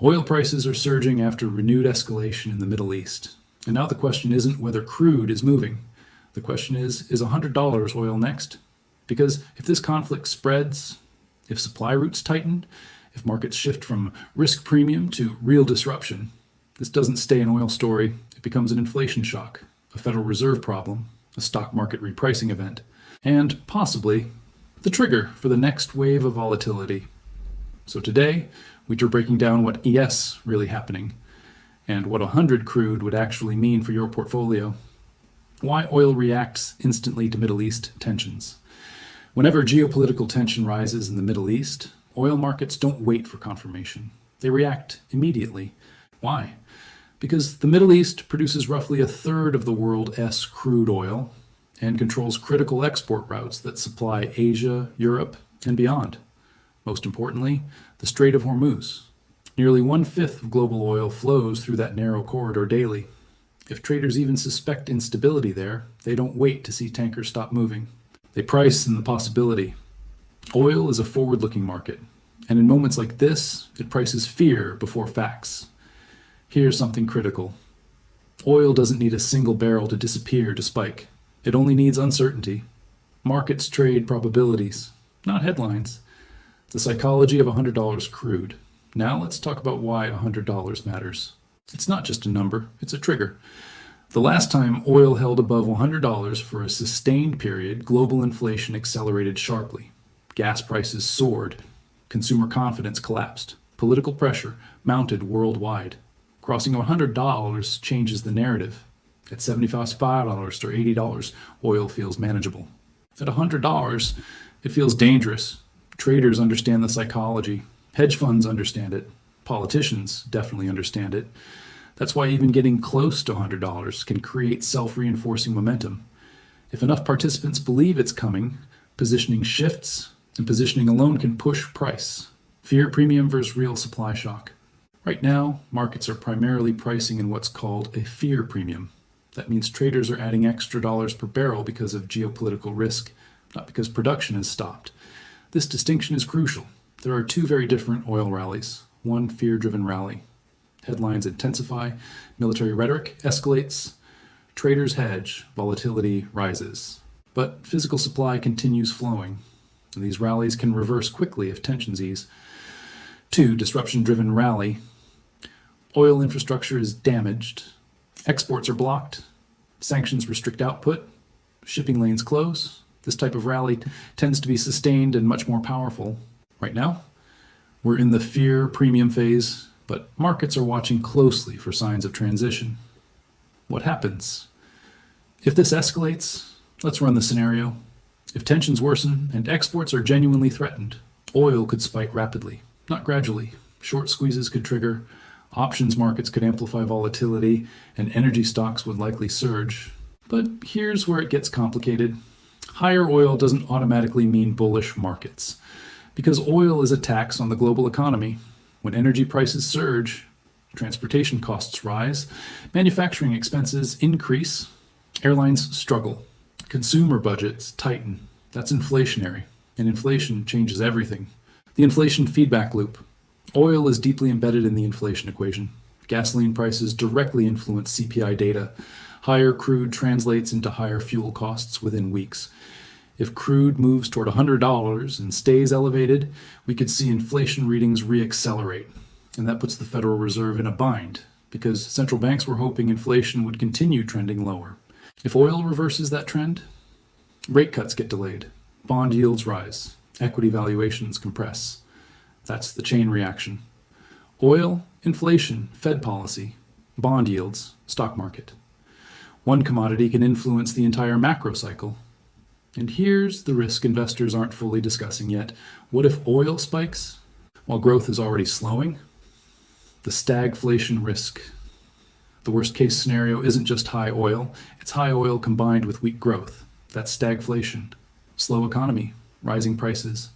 Oil prices are surging after renewed escalation in the Middle East. And now the question isn't whether crude is moving. The question is $100 oil next? Because if this conflict spreads, if supply routes tighten, if markets shift from risk premium to real disruption, this doesn't stay an oil story. It becomes an inflation shock, a Federal Reserve problem, a stock market repricing event, and possibly the trigger for the next wave of volatility. So today, we're breaking down what ES really happening and what 100 crude would actually mean for your portfolio. Why oil reacts instantly to Middle East tensions. Whenever geopolitical tension rises in the Middle East, oil markets don't wait for confirmation. They react immediately. Why? Because the Middle East produces roughly a third of the world's crude oil and controls critical export routes that supply Asia, Europe, and beyond. Most importantly, the Strait of Hormuz. Nearly 1/5 of global oil flows through that narrow corridor daily. If traders even suspect instability there, they don't wait to see tankers stop moving. They price in the possibility. Oil is a forward-looking market, and in moments like this, it prices fear before facts. Here's something critical. Oil doesn't need a single barrel to disappear to spike. It only needs uncertainty. Markets trade probabilities, not headlines. The psychology of $100 crude. Now let's talk about why $100 matters. It's not just a number, it's a trigger. The last time oil held above $100 for a sustained period, global inflation accelerated sharply. Gas prices soared. Consumer confidence collapsed. Political pressure mounted worldwide. Crossing $100 changes the narrative. At $75 or $80, oil feels manageable. At $100, it feels dangerous. Traders understand the psychology. Hedge funds understand it. Politicians definitely understand it. That's why even getting close to $100 can create self-reinforcing momentum. If enough participants believe it's coming, positioning shifts, and positioning alone can push price. Fear premium versus real supply shock. Right now, markets are primarily pricing in what's called a fear premium. That means traders are adding extra dollars per barrel because of geopolitical risk, not because production has stopped. This distinction is crucial. There are two very different oil rallies. One fear-driven rally. Headlines intensify, military rhetoric escalates, traders hedge, volatility rises. But physical supply continues flowing. And these rallies can reverse quickly if tensions ease. Two, disruption-driven rally. Oil infrastructure is damaged. Exports are blocked. Sanctions restrict output. Shipping lanes close. This type of rally tends to be sustained and much more powerful. Right now, we're in the fear premium phase, but markets are watching closely for signs of transition. What happens? If this escalates, let's run the scenario. If tensions worsen and exports are genuinely threatened, oil could spike rapidly, not gradually. Short squeezes could trigger, options markets could amplify volatility, and energy stocks would likely surge. But here's where it gets complicated. Higher oil doesn't automatically mean bullish markets, because oil is a tax on the global economy. When energy prices surge, transportation costs rise, manufacturing expenses increase, airlines struggle, consumer budgets tighten. That's inflationary, and inflation changes everything. The inflation feedback loop. Oil is deeply embedded in the inflation equation. Gasoline prices directly influence CPI data. Higher crude translates into higher fuel costs within weeks. If crude moves toward $100 and stays elevated, we could see inflation readings reaccelerate. And that puts the Federal Reserve in a bind, because central banks were hoping inflation would continue trending lower. If oil reverses that trend, rate cuts get delayed, bond yields rise, equity valuations compress. That's the chain reaction. Oil, inflation, Fed policy, bond yields, stock market. One commodity can influence the entire macro cycle. And here's the risk investors aren't fully discussing yet. What if oil spikes while growth is already slowing? The stagflation risk. The worst case scenario isn't just high oil, it's high oil combined with weak growth. That's stagflation. Slow economy, rising prices.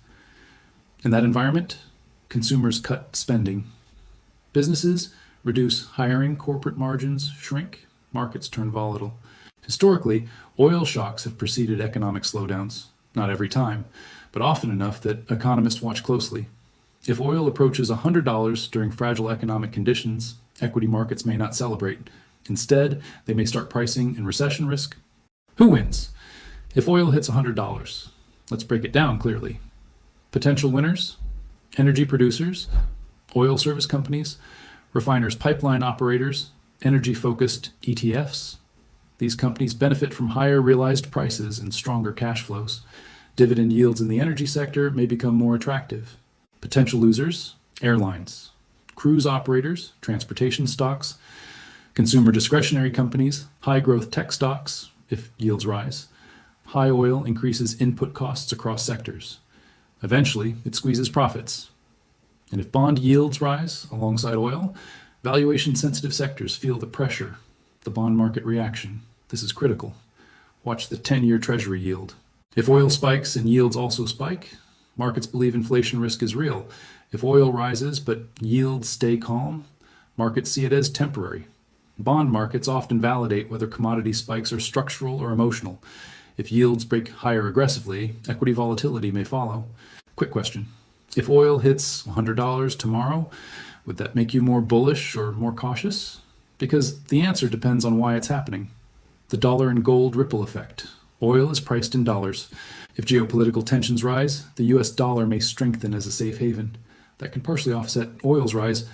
In that environment, consumers cut spending. Businesses reduce hiring, corporate margins shrink, markets turn volatile. Historically, oil shocks have preceded economic slowdowns. Not every time, but often enough that economists watch closely. If oil approaches $100 during fragile economic conditions, equity markets may not celebrate. Instead, they may start pricing in recession risk. Who wins? If oil hits $100, let's break it down clearly. Potential winners: energy producers, oil service companies, refiners, pipeline operators, energy-focused ETFs. These companies benefit from higher realized prices and stronger cash flows. Dividend yields in the energy sector may become more attractive. Potential losers: airlines, cruise operators, transportation stocks, consumer discretionary companies, high-growth tech stocks if yields rise. High oil increases input costs across sectors. Eventually, it squeezes profits. And if bond yields rise alongside oil, valuation-sensitive sectors feel the pressure, the bond market reaction. This is critical. Watch the 10-year Treasury yield. If oil spikes and yields also spike, markets believe inflation risk is real. If oil rises but yields stay calm, markets see it as temporary. Bond markets often validate whether commodity spikes are structural or emotional. If yields break higher aggressively, equity volatility may follow. Quick question. If oil hits $100 tomorrow, would that make you more bullish or more cautious? Because the answer depends on why it's happening. The dollar and gold ripple effect. Oil is priced in dollars. If geopolitical tensions rise, the US dollar may strengthen as a safe haven. That can partially offset oil's rise.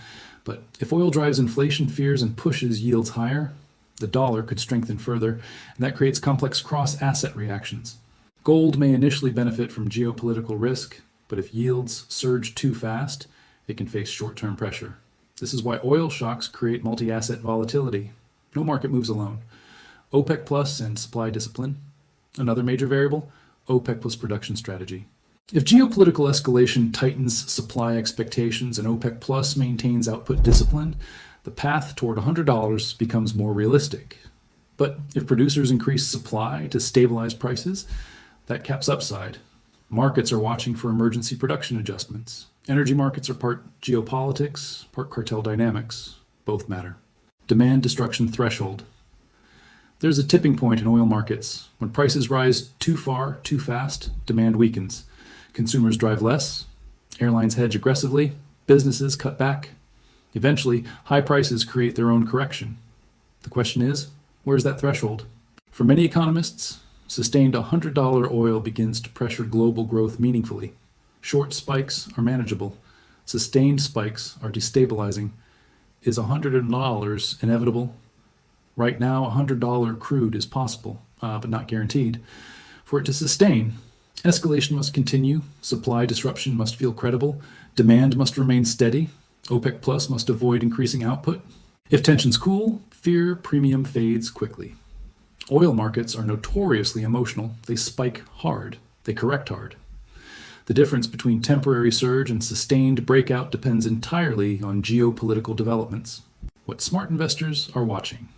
But if oil drives inflation fears and pushes yields higher, the dollar could strengthen further, and that creates complex cross-asset reactions. Gold may initially benefit from geopolitical risk, but if yields surge too fast, it can face short-term pressure. This is why oil shocks create multi-asset volatility. No market moves alone. OPEC Plus and supply discipline. Another major variable: OPEC Plus production strategy. If geopolitical escalation tightens supply expectations and OPEC Plus maintains output discipline, the path toward $100 becomes more realistic. But if producers increase supply to stabilize prices, that caps upside. Markets are watching for emergency production adjustments. Energy markets are part geopolitics, part cartel dynamics. Both matter. Demand destruction threshold. There's a tipping point in oil markets. When prices rise too far, too fast, demand weakens. Consumers drive less, airlines hedge aggressively, businesses cut back. Eventually, high prices create their own correction. The question is, where's that threshold? For many economists, sustained $100 oil begins to pressure global growth meaningfully. Short spikes are manageable. Sustained spikes are destabilizing. Is $100 inevitable? Right now, $100 crude is possible, but not guaranteed. For it to sustain, escalation must continue, supply disruption must feel credible, demand must remain steady, OPEC Plus must avoid increasing output. If tensions cool, fear premium fades quickly. Oil markets are notoriously emotional. They spike hard. They correct hard. The difference between temporary surge and sustained breakout depends entirely on geopolitical developments. What smart investors are watching.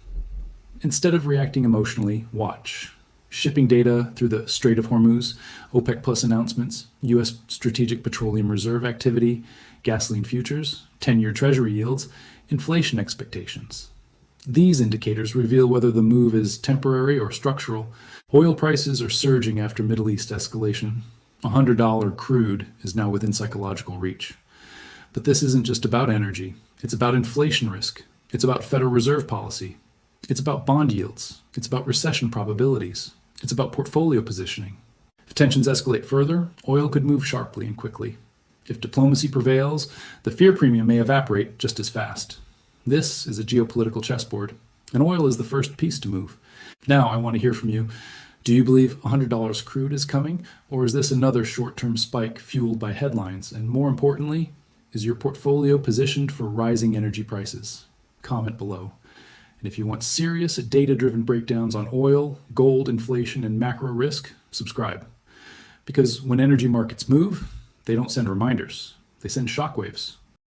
Instead of reacting emotionally, watch. Shipping data through the Strait of Hormuz, OPEC Plus announcements, U.S. Strategic Petroleum Reserve activity, gasoline futures, 10-year Treasury yields, inflation expectations. These indicators reveal whether the move is temporary or structural. Oil prices are surging after Middle East escalation. $100 crude is now within psychological reach. But this isn't just about energy. It's about inflation risk. It's about Federal Reserve policy. It's about bond yields. It's about recession probabilities. It's about portfolio positioning. If tensions escalate further, oil could move sharply and quickly. If diplomacy prevails, the fear premium may evaporate just as fast. This is a geopolitical chessboard, and oil is the first piece to move. Now I want to hear from you. Do you believe $100 crude is coming, or is this another short-term spike fueled by headlines? And more importantly, is your portfolio positioned for rising energy prices? Comment below. And if you want serious, data-driven breakdowns on oil, gold, inflation, and macro risk, subscribe. Because when energy markets move, they don't send reminders. They send shockwaves.